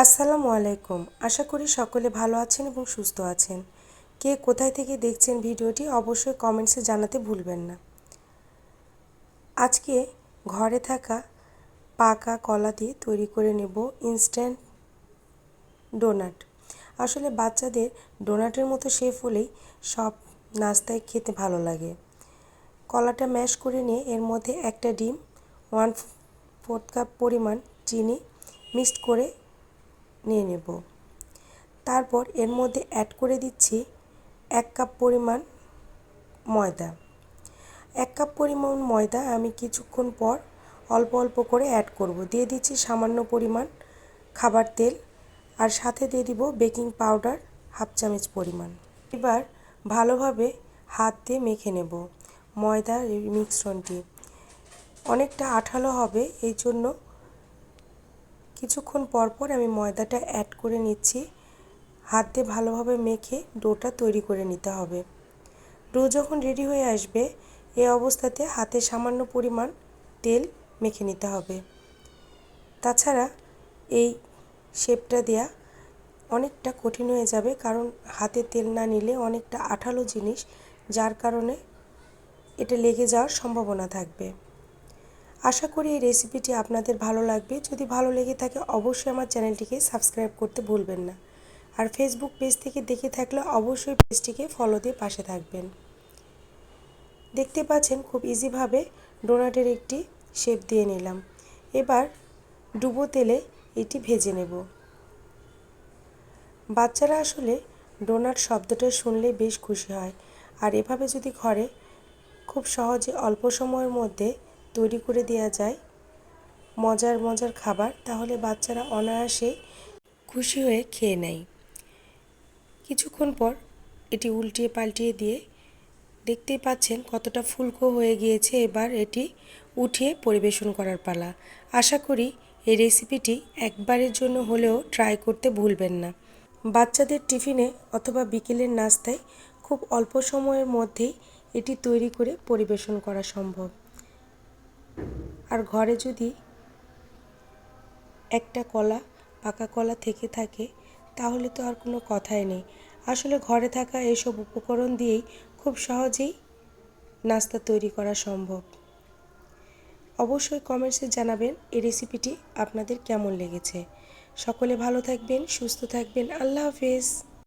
আসসালামু আলাইকুম। আশা করি সকলে ভালো আছেন এবং সুস্থ আছেন। কে কোথায় থেকে দেখছেন ভিডিওটি অবশ্যই কমেন্টসে জানাতে ভুলবেন না। আজকে ঘরে থাকা পাকা কলা দিয়ে তৈরি করে নেব ইনস্ট্যান্ট ডোনাট। আসলে বাচ্চাদের ডোনাটের মতো শেপ হলেই সব নাস্তায় খেতে ভালো লাগে। কলাটা ম্যাশ করে নিয়ে এর মধ্যে একটা ডিম, 1/4 কাপ পরিমাণ চিনি মিক্সড করে নিয়ে নেব। তারপর এর মধ্যে অ্যাড করে দিচ্ছি 1 কাপ পরিমাণ ময়দা। 1 কাপ পরিমাণ ময়দা আমি কিছুক্ষণ পর অল্প অল্প করে অ্যাড করব। দিয়ে দিচ্ছি সামান্য পরিমাণ খাবার তেল আর সাথে দিয়ে দিব বেকিং পাউডার 1/2 চামচ পরিমাণ। এবার ভালোভাবে হাত দিয়ে মেখে নেব ময়দার এই মিশ্রণটি। অনেকটা আঠালো হবে, এই জন্য কিছুক্ষণ পর পর আমি ময়দাটা অ্যাড করে নিচ্ছি। হাত দিয়ে ভালোভাবে মেখে ডোটা তৈরি করে নিতে হবে। ডো যখন রেডি হয়ে আসবে এই অবস্থাতে হাতে সামান্য পরিমাণ তেল মেখে নিতে হবে। তাছাড়া এই শেপটা দেয়া অনেকটা কঠিন হয়ে যাবে, কারণ হাতে তেল না নিলে অনেকটা আঠালো জিনিস, যার কারণে এটা লেগে যাওয়ার সম্ভাবনা থাকবে। আশা করি এই রেসিপিটি আপনাদের ভালো লাগবে। যদি ভালো লেগে থাকে অবশ্যই আমার চ্যানেলটিকে সাবস্ক্রাইব করতে ভুলবেন না। আর ফেসবুক পেজ থেকে দেখে থাকলে অবশ্যই পেজটিকে ফলো দিয়ে পাশে থাকবেন। দেখতে পাচ্ছেন খুব ইজিভাবে ডোনাটের একটি শেপ দিয়ে নিলাম। এবার ডুবো তেলে এটি ভেজে নেব। বাচ্চারা আসলে ডোনাট শব্দটা শুনলে বেশ খুশি হয়। আর এভাবে যদি ঘরে খুব সহজে অল্প সময়ের মধ্যে তৈরি করে দেওয়া যায় মজার মজার খাবার, তাহলে বাচ্চারা অনায়াসে খুশি হয়ে খেয়ে নেয়। কিছুক্ষণ পর এটি উল্টিয়ে পাল্টিয়ে দিয়ে দেখতেই পাচ্ছেন কতটা ফুলকো হয়ে গিয়েছে। এবার এটি উঠিয়ে পরিবেশন করার পালা। আশা করি এই রেসিপিটি একবারের জন্য হলেও ট্রাই করতে ভুলবেন না। বাচ্চাদের টিফিনে অথবা বিকেলের নাস্তায় খুব অল্প সময়ের মধ্যেই এটি তৈরি করে পরিবেশন করা সম্ভব। আর ঘরে যদি একটা কলা, পাকা কলা থেকে থাকে তাহলে তো আর কোনো কথাই নেই। আসলে ঘরে থাকা এসব উপকরণ দিয়েই খুব সহজেই নাস্তা তৈরি করা সম্ভব। অবশ্যই কমেন্টসে জানাবেন এই রেসিপিটি আপনাদের কেমন লেগেছে। সকলে ভালো থাকবেন, সুস্থ থাকবেন। আল্লাহ হাফেজ।